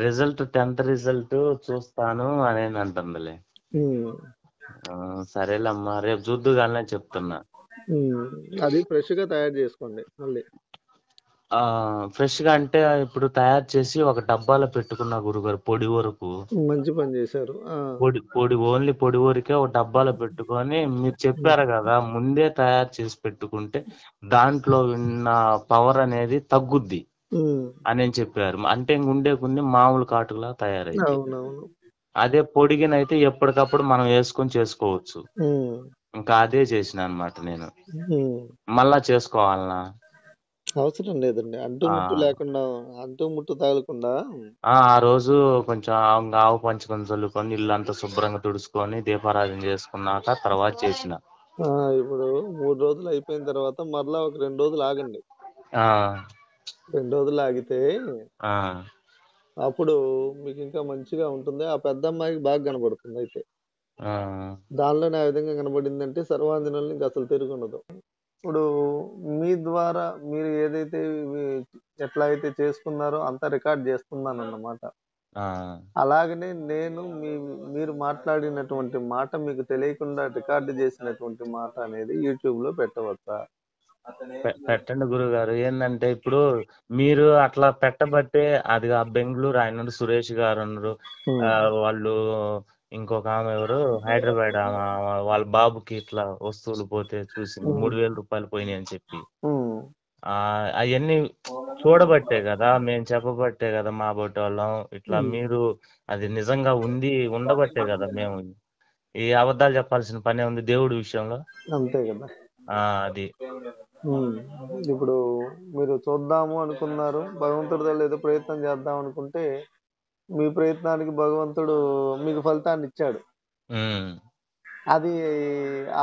రిజల్ట్ 10th రిజల్ట్ చూస్తాను అని అంటుందిలే. సరేలే అమ్మా, రేపు చూద్దు కానీ చెప్తున్నా. అది ఫ్రెష్ గా తయారు చేసుకోండి మళ్ళీ. ఫ్రెష్ గా అంటే ఇప్పుడు తయారు చేసి ఒక డబ్బాలో పెట్టుకున్నా గురుగారు, పొడి వరకు. మంచి పని చేశారు. ఓన్లీ పొడి వరకే ఒక డబ్బాలో పెట్టుకొని, మీరు చెప్పారు కదా ముందే తయారు చేసి పెట్టుకుంటే దాంట్లో ఉన్న పవర్ అనేది తగ్గుద్ది అని చెప్పారు. అంటే ఉండే కొన్ని మామూలు కాటులా తయారైంది. అదే పొడిగినైతే ఎప్పటికప్పుడు మనం వేసుకొని చేసుకోవచ్చు. ఇంకా అదే చేసిన అన్నమాట నేను. మళ్ళా చేసుకోవాలనా? అవసరం లేదండి, అంటుముట్టు లేకుండా, అంటుముట్టు తగలకుండా. ఆ రోజు కొంచెం ఆవు పంచుకొని చల్లుకొని ఇల్లంతా శుభ్రంగా తుడుచుకొని దీపారాధన చేసుకున్నాక తర్వాత చేసిన. ఇప్పుడు 3 రోజులు అయిపోయిన తర్వాత మరలా ఒక 2 రోజులు ఆగండి. 2 రోజులు ఆగితే అప్పుడు మీకు ఇంకా మంచిగా ఉంటుంది. ఆ పెద్ద అమ్మాయికి బాగా కనబడుతుంది. అయితే దానిలోనే ఆ విధంగా కనబడిందంటే సర్వాంజనుల్ని ఇంకా అసలు తిరుగుండదు. ఇప్పుడు మీ ద్వారా మీరు ఏదైతే ఎట్లా అయితే చేసుకున్నారో అంతా రికార్డ్ చేస్తున్నాను అన్నమాట. అలాగనే నేను మీరు మాట్లాడినటువంటి మాట మీకు తెలియకుండా రికార్డు చేసినటువంటి మాట అనేది యూట్యూబ్ లో పెట్టవచ్చా? పెట్టండి గురుగారు. ఏంటంటే ఇప్పుడు మీరు అట్లా పెట్టబట్టే అది బెంగళూరు ఆయన సురేష్ గారు ఉన్నారు, వాళ్ళు ఇంకొక ఆమె ఎవరు హైదరాబాద్ వాళ్ళ బాబుకి ఇట్లా వస్తువులు పోతే చూసింది, 3000 రూపాయలు పోయినాయి అని చెప్పి. అవన్నీ చూడబట్టే కదా, మేము చెప్పబట్టే కదా మా బొట్టి వాళ్ళం ఇట్లా. మీరు అది నిజంగా ఉండబట్టే కదా మేము ఈ అబద్ధాలు చెప్పాల్సిన పనే ఉంది దేవుడి విషయంలో. అంతే కదా. అది ఇప్పుడు మీరు చూద్దాము అనుకున్నారు, భగవంతుడి ఏదో ప్రయత్నం చేద్దాం అనుకుంటే మీ ప్రయత్నానికి భగవంతుడు మీకు ఫలితాన్ని ఇచ్చాడు. అది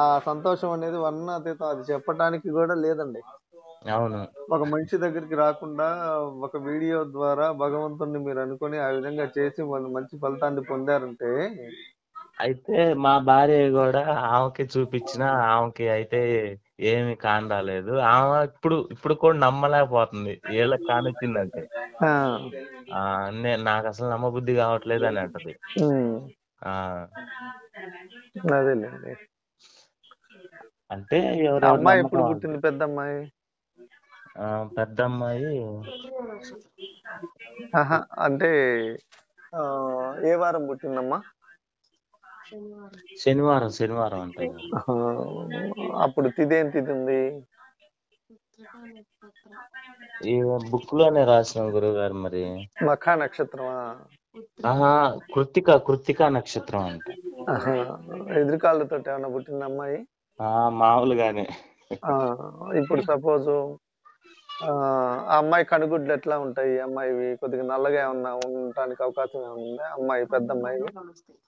ఆ సంతోషం అనేది వర్ణాతీతం, అది చెప్పడానికి కూడా లేదండి. అవును, ఒక మనిషి దగ్గరికి రాకుండా ఒక వీడియో ద్వారా భగవంతుడిని మీరు అనుకొని ఆ విధంగా చేసి వాళ్ళు మంచి ఫలితాన్ని పొందారంటే. అయితే మా భార్య కూడా ఆమెకి చూపించిన, ఆమెకి అయితే ఏమి కానరాలేదు. ఆమె ఇప్పుడు కూడా నమ్మలేకపోతుంది వీళ్ళకి కానొచ్చిందంటే. నాకు అసలు నమ్మబుద్ధి కావట్లేదు అని అంటది. అదేలేండి. అంటే అమ్మాయి ఎప్పుడు పుట్టింది? పెద్ద అమ్మాయి? పెద్ద అమ్మాయి అంటే ఏ వారం పుట్టిందమ్మా? శనివారం అంటే. అప్పుడు తిథి ఏం తిథి ఉంది? ఈ బుక్ లోనే రాసిన గురుగారు. మరి మఖా నక్షత్రమా? కృత్తిక నక్షత్రం అంట. ఎదురుకాళ్ళతో ఏమన్నా పుట్టింది అమ్మాయి? మామూలుగానే. ఇప్పుడు సపోజ్ ఆ అమ్మాయి కనుగుడ్లు ఎట్లా ఉంటాయి? అమ్మాయివి కొద్దిగా నల్లగా ఏమన్నా ఉండటానికి అవకాశం ఏమన్నా ఉందా? అమ్మాయి పెద్ద అమ్మాయి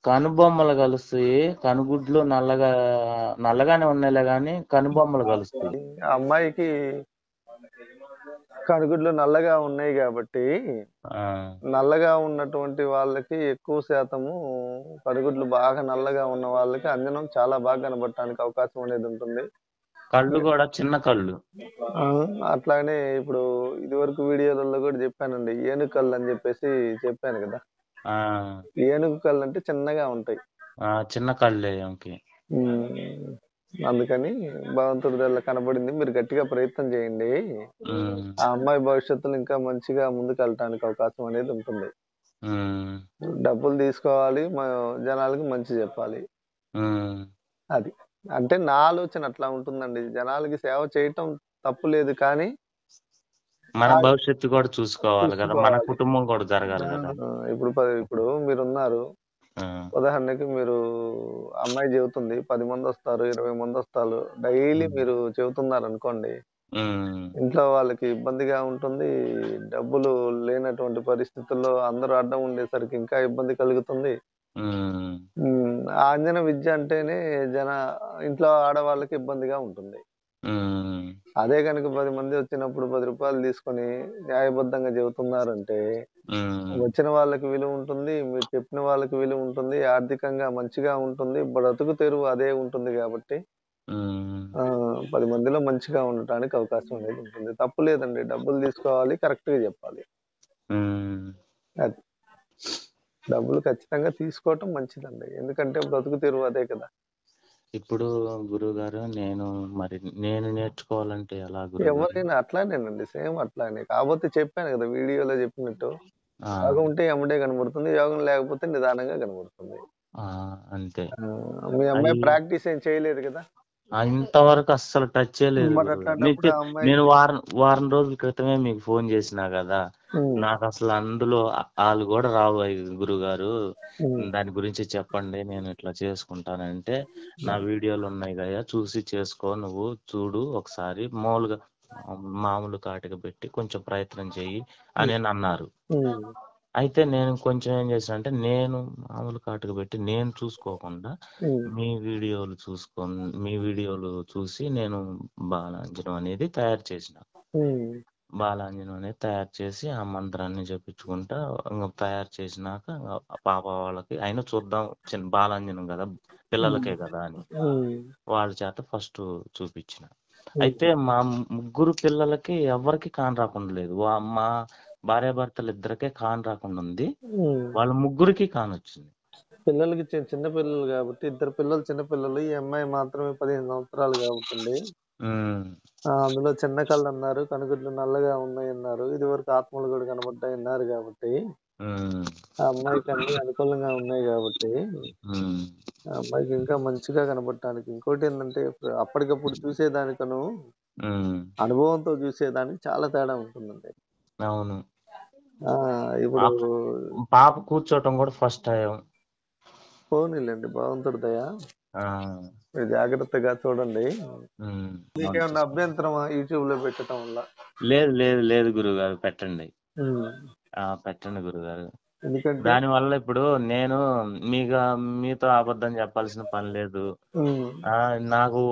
కనుబొమ్మలు కలుస్తాయి, కనుగుడ్లు నల్లగానే ఉన్నాయిలే గాని కనుబొమ్మలు కలుస్తాయి. ఆ అమ్మాయికి కనుగుడ్లు నల్లగా ఉన్నాయి కాబట్టి నల్లగా ఉన్నటువంటి వాళ్ళకి ఎక్కువ శాతము కనుగుడ్లు బాగా నల్లగా ఉన్న వాళ్ళకి అంజనం చాలా బాగా కనబడటానికి అవకాశం అనేది ఉంటుంది. కళ్ళు కూడా చిన్న కళ్ళు. అట్లానే ఇప్పుడు ఇది వరకు వీడియోలలో కూడా చెప్పానండి, ఏనుగు కళ్ళు అని చెప్పేసి చెప్పాను కదా. ఏనుగు కళ్ళు అంటే చిన్నగా ఉంటాయి, చిన్న కళ్ళే. అందుకని భగవంతుడి దగ్గర కనబడింది. మీరు గట్టిగా ప్రయత్నం చేయండి, ఆ అమ్మాయి భవిష్యత్తులో ఇంకా మంచిగా ముందుకు వెళ్ళటానికి అవకాశం అనేది ఉంటుంది. డబ్బులు తీసుకోవాలి, జనాలకి మంచి చెప్పాలి. అది అంటే నా ఆలోచన అట్లా ఉంటుందండి. జనాలకి సేవ చేయటం తప్పు లేదు, కానీ మన భవిష్యత్తు కూడా చూసుకోవాలి కదా, మన కుటుంబం కూడా జరగాలి కదా. ఇప్పుడు మీరున్నారు, ఉదాహరణకి మీరు అమ్మాయి చెబుతుంది, 10 మంది వస్తారు, 20 మంది వస్తారు, డైలీ మీరు చెబుతున్నారు అనుకోండి, ఇంట్లో వాళ్ళకి ఇబ్బందిగా ఉంటుంది. డబ్బులు లేనటువంటి పరిస్థితుల్లో అందరూ అడ్డం ఉండేసరికి ఇంకా ఇబ్బంది కలుగుతుంది. అంజన విద్య అంటేనే ఇంట్లో ఆడవాళ్ళకి ఇబ్బందిగా ఉంటుంది. అదే కనుక 10 మంది వచ్చినప్పుడు 10 రూపాయలు తీసుకొని న్యాయబద్ధంగా చెబుతున్నారంటే వచ్చిన వాళ్ళకి విలువ ఉంటుంది, మీరు చెప్పిన వాళ్ళకి విలువ ఉంటుంది, ఆర్థికంగా మంచిగా ఉంటుంది, బ్రతుకు తెరువు అదే ఉంటుంది. కాబట్టి 10 మందిలో మంచిగా ఉండటానికి అవకాశం అనేది ఉంటుంది. తప్పు లేదండి, డబ్బులు తీసుకోవాలి, కరెక్ట్ గా చెప్పాలి. అది డబ్బులు ఖచ్చితంగా తీసుకోవటం మంచిదండి, ఎందుకంటే బ్రతుకు తెరువు అదే కదా. ఇప్పుడు గురువు గారు నేను నేర్చుకోవాలంటే ఎలా? ఎవరైనా అట్లానేనండి, సేమ్ అట్లానే. కాకపోతే చెప్పాను కదా వీడియోలో చెప్పినట్టు, యోగం ఉంటే ఎమ్మడే కనబడుతుంది, యోగం లేకపోతే నిదానంగా కనబడుతుంది. అంతే. మీ అమ్మాయి ప్రాక్టీస్ ఏం చేయలేదు కదా? ఇంతవరకు అస్సలు టచ్ చేయలేదు. నేను వారం రోజుల క్రితమే మీకు ఫోన్ చేసినా కదా, నాకు అసలు అందులో వాళ్ళు కూడా రావు గురుగారు, దాని గురించి చెప్పండి, నేను ఇట్లా చేసుకుంటానంటే, నా వీడియోలు ఉన్నాయి కదా చూసి చేసుకో, నువ్వు చూడు ఒకసారి, మామూలు కాటిక పెట్టి కొంచెం ప్రయత్నం చెయ్యి అని అన్నారు. అయితే నేను కొంచెం ఏం చేసిన అంటే, నేను మామూలు కాటుకు పెట్టి నేను చూసుకోకుండా మీ వీడియోలు చూసి నేను బాలాంజనం అనేది తయారు చేసిన. బాలాంజనం అనేది తయారు చేసి ఆ మంత్రాన్ని జపించుకుంటా తయారు చేసినాక పాప వాళ్ళకి అయినా చూద్దాం, చిన్న బాలాంజనం కదా పిల్లలకే కదా అని వాళ్ళ చేత ఫస్ట్ చూపించిన. అయితే మా ముగ్గురు పిల్లలకి ఎవరికి కాని రాకుండా లేదు, మా భార్యాభర్తలు ఇద్దరికే కాని రాకుండా ఉంది, వాళ్ళ ముగ్గురికి కానొచ్చింది. పిల్లలకి చిన్న పిల్లలు కాబట్టి, ఇద్దరు పిల్లలు చిన్న పిల్లలు, ఈ అమ్మాయి మాత్రమే 15 సంవత్సరాలు కాబట్టి అందులో చిన్న కళ్ళు అన్నారు, కనుగుడ్లు నల్లగా ఉన్నాయి అన్నారు, ఇది వరకు ఆత్మలు కూడా కనబడ్డాయి అన్నారు కాబట్టి ఆ అమ్మాయికి అన్ని అనుకూలంగా ఉన్నాయి కాబట్టి ఆ అమ్మాయికి ఇంకా మంచిగా కనబడటానికి. ఇంకోటి ఏంటంటే, అప్పటికప్పుడు చూసేదానికను అనుభవంతో చూసేదానికి చాలా తేడా ఉంటుందండి. అవును. ఇప్పుడు పాప కూర్చోటం కూడా ఫస్ట్ టైం. పోనీలేండి, భగవంతుడి దయ. మీరు జాగ్రత్తగా చూడండి. మీకేమన్నా అభ్యంతరమా యూట్యూబ్ లో పెట్టడం వల్ల? లేదు లేదు లేదు గురుగారు, పెట్టండి పెట్టండి గురుగారు. దానివల్ల ఇప్పుడు నేను మీతో అబద్ధం చెప్పాల్సిన పని లేదు, నాకు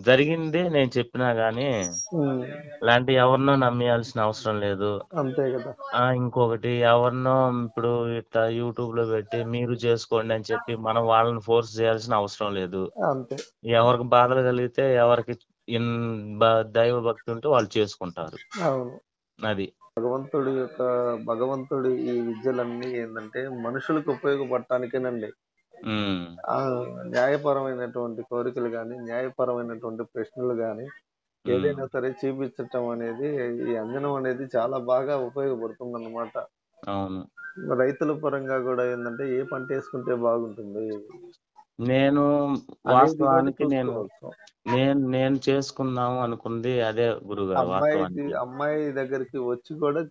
జరిగింది నేను చెప్పినా గానీ ఇలాంటి ఎవరినో నమ్మేయాల్సిన అవసరం లేదు. అంతే కదా. ఇంకొకటి, ఎవరినో ఇప్పుడు ఇట్లా యూట్యూబ్ లో పెట్టి మీరు చేసుకోండి అని చెప్పి మనం వాళ్ళని ఫోర్స్ చేయాల్సిన అవసరం లేదు. ఎవరికి బాధలు కలిగితే, ఎవరికి దైవ భక్తి ఉంటే వాళ్ళు చేసుకుంటారు. అది భగవంతుడి ఈ విద్యలన్నీ ఏంటంటే మనుషులకు ఉపయోగపడటానికేనండి. న్యాయపరమైనటువంటి కోరికలు గాని, న్యాయపరమైనటువంటి ప్రశ్నలు గాని ఏదైనా సరే చూపించటం అనేది, ఈ అంజనం అనేది చాలా బాగా ఉపయోగపడుతుంది అన్నమాట. అవును. రైతుల పరంగా కూడా ఏంటంటే, ఏ పంట వేసుకుంటే బాగుంటుంది, నేను వాస్తవానికి నేను చేసుకుందాము అనుకుంది అదే గురుగారు. అమ్మాయి దగ్గరికి వచ్చి కూడా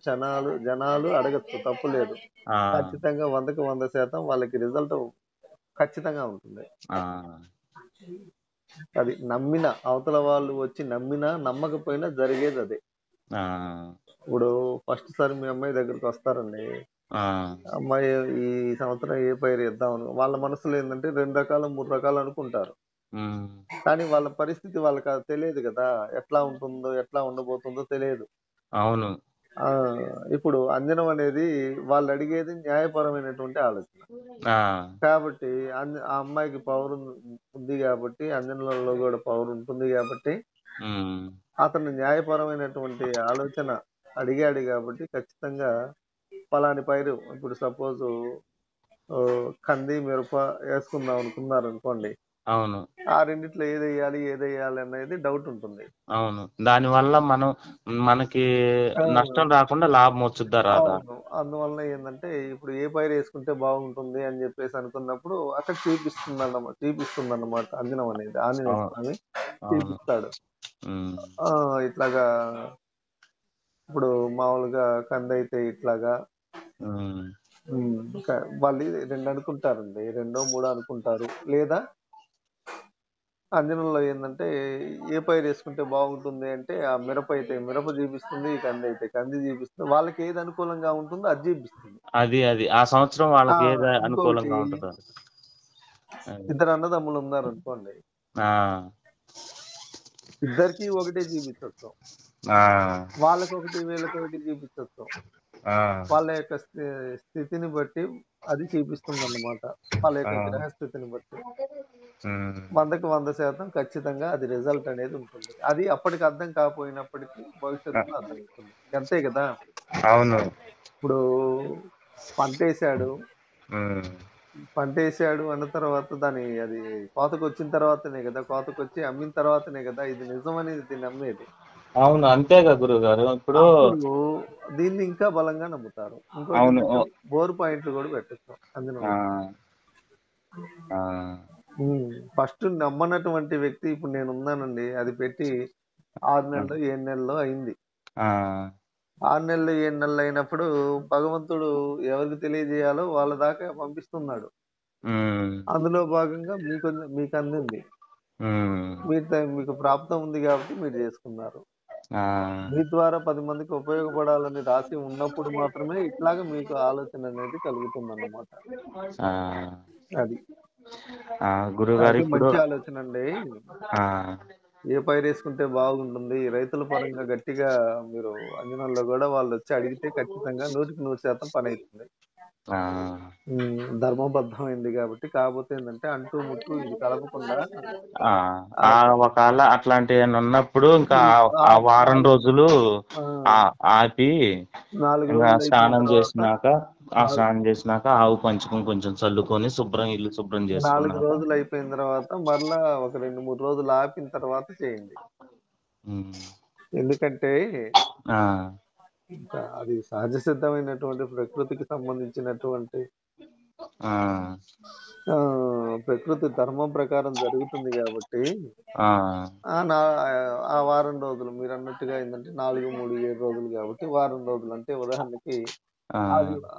జనాలు అడగచ్చు, తప్పు లేదు. ఖచ్చితంగా 100% వాళ్ళకి రిజల్ట్ ఖచ్చితంగా ఉంటుంది. అది నమ్మిన అవతల వాళ్ళు వచ్చి నమ్మినా నమ్మకపోయినా జరిగేది అదే. ఆ, ఇప్పుడు ఫస్ట్ సారి మీ అమ్మాయి దగ్గరికి వస్తారండి. ఆ, అమ్మాయి ఈ సంవత్సరం ఏ పైరు వేద్దామని వాళ్ళ మనసులో ఏంటంటే 2 రకాలు 3 రకాలు అనుకుంటారు. ఉమ్, కానీ వాళ్ళ పరిస్థితి వాళ్ళకి అది తెలియదు కదా, ఎట్లా ఉంటుందో ఎట్లా ఉండబోతుందో తెలియదు. అవును. ఆ ఇప్పుడు అంజనం అనేది వాళ్ళు అడిగేది న్యాయపరమైనటువంటి ఆలోచన ఆ, కాబట్టి ఆ అమ్మాయికి పవర్ ఉంది కాబట్టి అంజనంలో కూడా పవర్ ఉంటుంది కాబట్టి ఉమ్, అతను న్యాయపరమైనటువంటి ఆలోచన అడిగాడు కాబట్టి ఖచ్చితంగా పలాని పైరు ఇప్పుడు సపోజ్ కంది మిరప వేసుకుందాం అనుకున్నారు అనుకోండి, అవును, ఆ రెండిట్లో ఏదేయాలి అనేది డౌట్ ఉంటుంది. అవును. దానివల్ల మనకి ఆ, నష్టం రాకుండా లాభం వచ్చుద్దా రాదా? అవును. అందువల్ల ఏంటంటే ఇప్పుడు ఏ పైరు వేసుకుంటే బాగుంటుంది అని చెప్పేసి అనుకున్నప్పుడు అక్కడ చూపిస్తుందన్నమాట అంజనం అనేది ఆంజనేయ అవును, స్వామి అవును. చూపిస్తాడు. ఉమ్, ఇట్లాగా ఇప్పుడు మామూలుగా కంది అయితే ఇట్లాగా ఉమ్, వాళ్ళు 2 అనుకుంటారండి, 2 3 అనుకుంటారు. లేదా అంజనంలో ఏంటంటే ఏ పైరు వేసుకుంటే బాగుంటుంది అంటే ఆ మిరప అయితే మిరప చూపిస్తుంది, కంది అయితే కంది చూపిస్తుంది. వాళ్ళకి ఏది అనుకూలంగా ఉంటుందో అది చూపిస్తుంది. అది ఆ సంవత్సరం వాళ్ళకి ఏది ఇంకొకటి అనుకూలంగా ఉంటుందో అది. 2 అన్నదమ్ములు ఉన్నారు అనుకోండి, ఆ, ఇద్దరికి ఒకటే చూపించవచ్చు. ఆ, వాళ్ళకొకటి వీళ్ళకొకటి చూపించవచ్చు. ఆ, వాళ్ళ యొక్క స్థితిని బట్టి అది చూపిస్తుంది అన్నమాట. వాళ్ళ ఆ, యొక్క గ్రహస్థితిని బట్టి ఉమ్, 100% ఖచ్చితంగా అది రిజల్ట్ అనేది ఉంటుంది. అది అప్పటికి అర్థం కాకపోయినప్పటికీ భవిష్యత్తులో అర్థమవుతుంది. అంతే కదా. అవును. ఇప్పుడు పంటేశాడు ఉమ్, పంటేశాడు అన్న తర్వాత అది కోతకొచ్చిన తర్వాతనే కదా, కోతకొచ్చి అమ్మిన తర్వాతనే కదా ఇది నిజమనేది నమ్మేది. అవును, అంతేగా గురువు గారు. ఇప్పుడు అప్పుడు దీన్ని ఇంకా బలంగా నమ్ముతారు. ఇంకోటి అవును. ఏంటంటే బోర్ పాయింట్లు కూడా పెట్టచ్చు అందులో. ఆ, ఆ, ఫస్ట్ నమ్మనటువంటి వ్యక్తి ఇప్పుడు నేను ఉన్నానండి అది పెట్టి 6 నెలలు 7 నెలలు అయింది. ఆ, 6 నెలలు 7 నెలలు అయినప్పుడు భగవంతుడు ఎవరికి తెలియజేయాలో వాళ్ళ దాకా పంపిస్తున్నాడు. ఉమ్, అందులో భాగంగా మీకు అందింది. ఉమ్, మీకు ప్రాప్తం ఉంది కాబట్టి మీరు చేసుకున్నారు. ఆ, మీ ద్వారా 10 మందికి ఉపయోగపడాలని రాసి ఉన్నప్పుడు మాత్రమే ఇట్లాగా మీకు ఆలోచన అనేది కలుగుతుందన్నమాట. ఆ, అది గురుగారు అది ఇప్పుడు మంచి ఆలోచన అండి. ఆ, ఏ పైరేసుకుంటే బాగుంటుంది రైతుల పరంగా గట్టిగా మీరు అంజనంలో కూడా వాళ్ళు వచ్చి అడిగితే ఖచ్చితంగా 100% పని అవుతుంది. ఆ, ధర్మబద్ధమైంది కాబట్టి. కాకపోతే ఏంటంటే అంటూ ముట్టు ఇది కలపకుండా ఆ, ఆ ఒకవేళ అట్లాంటి ఉన్నప్పుడు ఇంకా ఆ ఆ- వారం నాలుగు రోజులు ఆ, ఆపి 4 ఇంకా రోజులు అయిపోయిన తర్వాత స్నానం చేసినాక ఆవు పంచుకొని కొంచెం చల్లుకొని ఇల్లు శుభ్రం 4 చేసుకున్నాక రోజులు అయిపోయిన తర్వాత మరలా ఒక 2 3 రోజులు ఆపిన తర్వాత చేయండి. ఉమ్, ఎందుకంటే ఆ, ఇంకా అది సహజ సిద్ధమైనటువంటి ప్రకృతికి సంబంధించినటువంటి ఆ, ఆ ప్రకృతి ధర్మం ప్రకారం జరుగుతుంది కాబట్టి ఆ, ఆ వారం రోజులు మీరు అన్నట్టుగా ఏంటంటే 4 3 7 రోజులు కాబట్టి వారం రోజులు అంటే ఉదాహరణకి ఆ,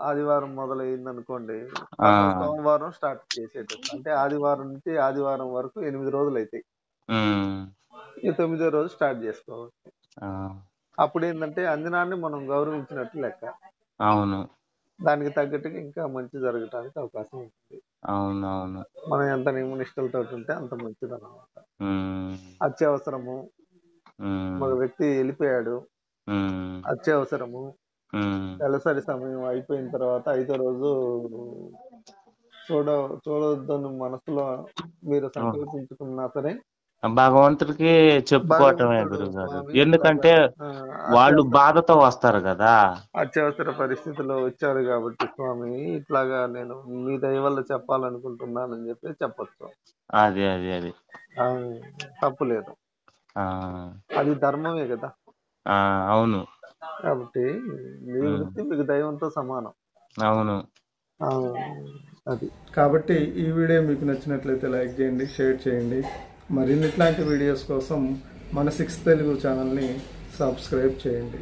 ఆదివారం మొదలైంది అనుకోండి, ఆ, సోమవారం స్టార్ట్ చేసేటప్పుడు అంటే ఆదివారం నుంచి ఆదివారం వరకు 8 రోజులు అవుతాయి. ఉమ్, ఈ 9వ రోజు స్టార్ట్ చేసుకోవచ్చు. ఆ, అప్పుడు ఏంటంటే అంజనాన్ని మనం గౌరవించినట్టు లెక్క. అవును, దానికి తగ్గట్టుగా ఇంకా మంచి జరగటానికి అవకాశం ఉంటుంది. అవునవును. మనం ఎంత నియమనిష్టలతో ఉంటే అంత మంచిది అన్నమాట. ఉమ్, అత్యవసరము ఉమ్, ఒక వ్యక్తి వెళ్ళిపోయాడు, ఉమ్, అత్యవసరము ఉమ్, నెలసరి సమయం అయిపోయిన తర్వాత 5వ రోజు చూడ చూడొద్దని మనసులో మీరు సంకల్పించుకున్నా సరే భగవంతుడికి చెప్పుకోవటమే భగవంతుడు గురువు గారు. స్వామి ఇట్లాగా ఎందుకంటే ఆ, వాళ్ళు అత్యవసర బాధతో వస్తారు కదా. అత్యవసర పరిస్థితిలో వచ్చారు కాబట్టి స్వామి ఇట్లాగా నేను మీ దయ వల్ల చెప్పాలనుకుంటున్నానని చెప్పి చెప్పొచ్చు. అది ఆ, తప్పు లేదు, ఆ, అది ధర్మమే కదా. ఆ, అవును. కాబట్టి మీ ఉమ్, వృత్తి మీకు దైవంతో సమానం. అవును. ఆ, అది కాబట్టి ఈ వీడియో మీకు నచ్చినట్లయితే లైక్ చేయండి, షేర్ చేయండి. మరిన్ని ఇట్లాంటి వీడియోస్ కోసం మన 6 తెలుగు ఛానల్ని సబ్స్క్రైబ్ చేయండి.